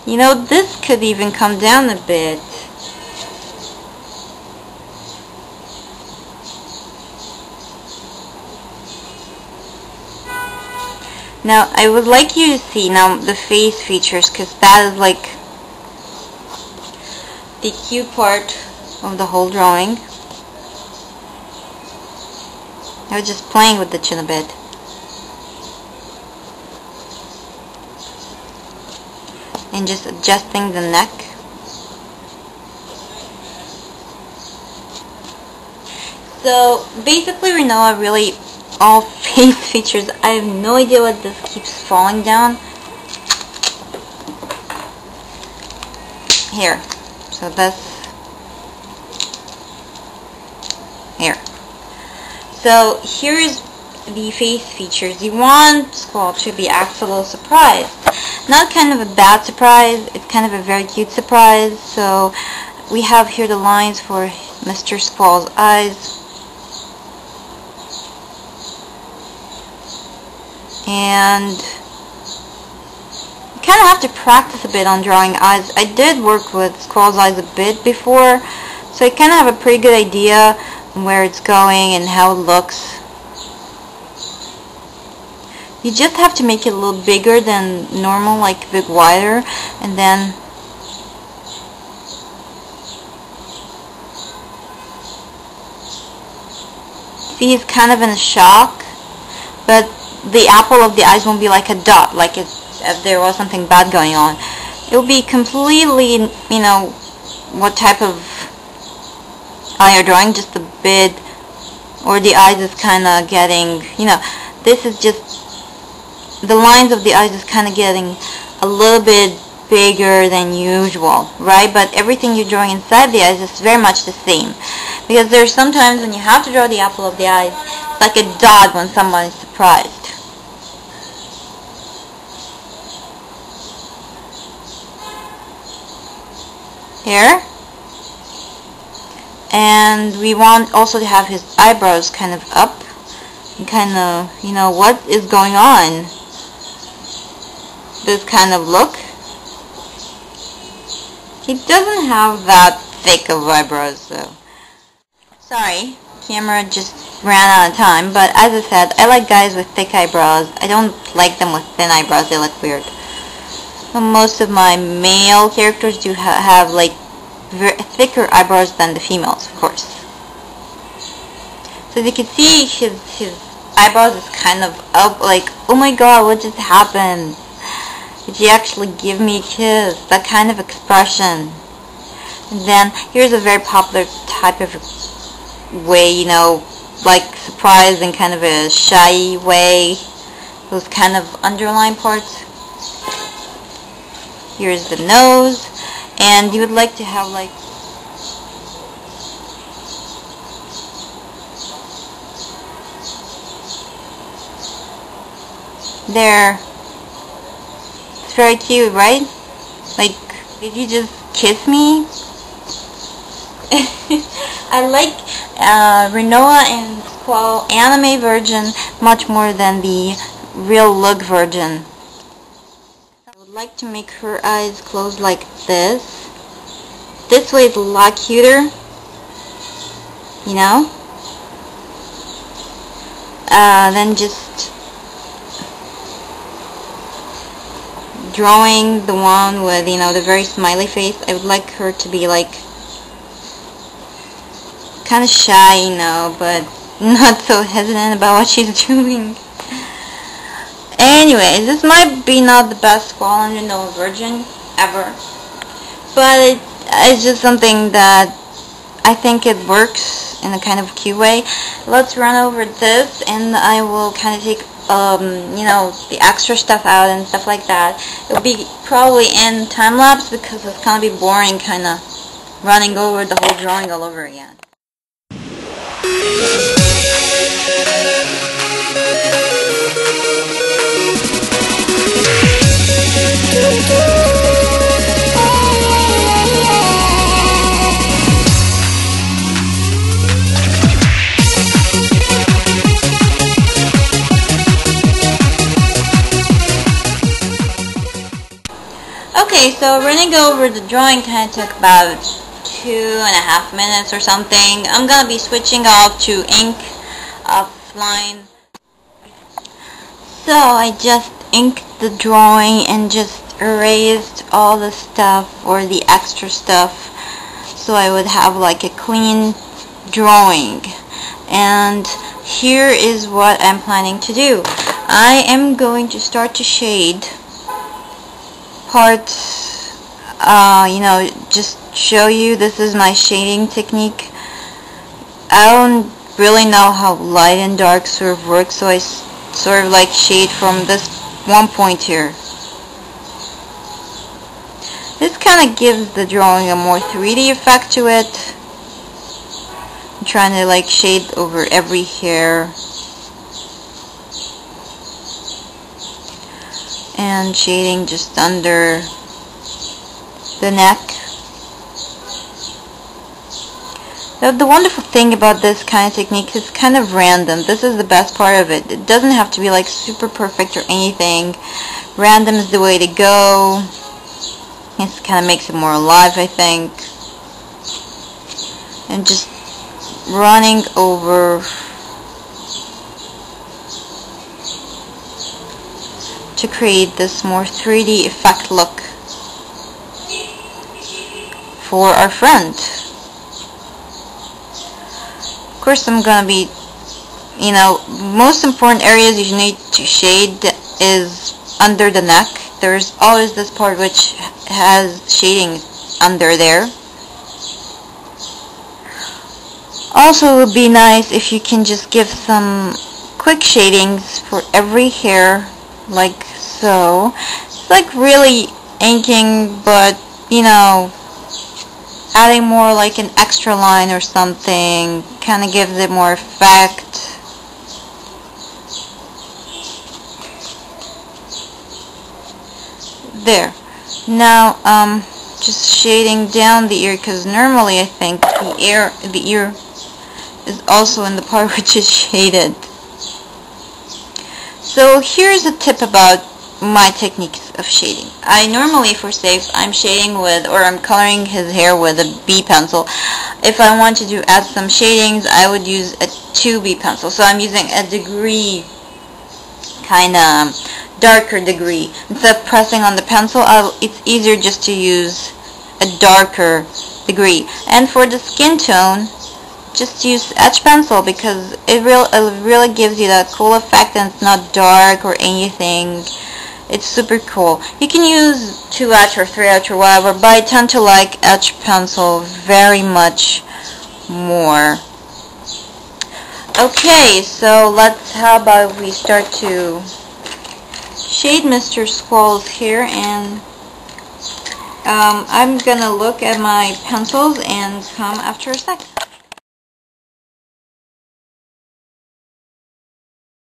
You know, this could even come down a bit. Now, I would like you to see now the face features, because that is like the cute part of the whole drawing. I was just playing with the chin a bit. And just adjusting the neck. So basically Rinoa really all face features. I have no idea what this keeps falling down. Here. So that's here. So here's the face features. You want Squall to be act a little surprised. Not kind of a bad surprise, it's kind of a very cute surprise. So we have here the lines for Mr. Squall's eyes. And you kind of have to practice a bit on drawing eyes. I did work with Squall's eyes a bit before, so I kind of have a pretty good idea where it's going and how it looks. You just have to make it a little bigger than normal, like a bit wider, and then see he's kind of in a shock, but the apple of the eyes won't be like a dot, like if there was something bad going on. It will be completely, you know, what type of eye you're drawing, just a bit, or the eyes is kind of getting, you know, this is just, the lines of the eyes is kind of getting a little bit bigger than usual, right? But everything you're drawing inside the eyes is very much the same. Because there's sometimes when you have to draw the apple of the eye, like a dot when someone is surprised. Here. And we want also to have his eyebrows kind of up. And kind of, you know, what is going on? This kind of look. He doesn't have that thick of eyebrows, so. Sorry, camera just ran out of time, but as I said, I like guys with thick eyebrows. I don't like them with thin eyebrows, they look weird. So most of my male characters do have like thicker eyebrows than the females, of course. So as you can see, his eyebrows is kind of up, like, oh my god, what just happened? Did he actually give me a kiss? That kind of expression. And then here's a very popular type of way, you know, like surprised in kind of a shy way. Those kind of underline parts. Here's the nose. And you would like to have like there. It's very cute, right? Like, did you just kiss me? I like Rinoa and Squall anime version much more than the real look version. I would like to make her eyes close like this. This way is a lot cuter, you know? Then just drawing the one with, you know, the very smiley face. I would like her to be like kind of shy, you know, but not so hesitant about what she's doing. Anyways, this might be not the best Squall and Rinoa version ever, but it's just something that I think it works in a kind of cute way. Let's run over this, and I will kind of take you know, the extra stuff out and stuff like that. It'll be probably in time-lapse because it's gonna be boring kind of running over the whole drawing all over again. Okay, so running over the drawing kind of took about 2.5 minutes or something. I'm gonna be switching off to ink offline. So I just inked the drawing and just erased all the stuff or the extra stuff so I would have like a clean drawing. And here is what I'm planning to do. I am going to start to shade parts, just show you this is my shading technique. I don't really know how light and dark sort of works, so I sort of like shade from this one point here. This kind of gives the drawing a more 3D effect to it. I'm trying to like shade over every hair and shading just under the neck. The wonderful thing about this kind of technique is it's kind of random. This is the best part of it. It doesn't have to be like super perfect or anything. Random is the way to go. It kind of makes it more alive, I think. And just running over to create this more 3D effect look for our friend. Of course, I'm gonna be, most important areas you need to shade is under the neck. There's always this part which has shading under there. Also, it would be nice if you can just give some quick shadings for every hair, like so. It's like really inking, but adding more like an extra line or something kind of gives it more effect. There. Now, just shading down the ear, because normally I think the ear is also in the part which is shaded. So here's a tip about my techniques of shading. I normally, for safe, I'm shading with, or I'm coloring his hair with a B pencil. If I wanted to add some shadings, I would use a 2B pencil. So I'm using a degree, kind of darker degree. Instead of pressing on the pencil, it's easier just to use a darker degree. And for the skin tone, just use edge pencil, because it really gives you that cool effect, and it's not dark or anything. It's super cool. You can use 2H or 3H or whatever, but I tend to like edge pencil very much more. Okay, so how about we start to shade Mr. Squall's hair, and I'm gonna look at my pencils and come after a sec.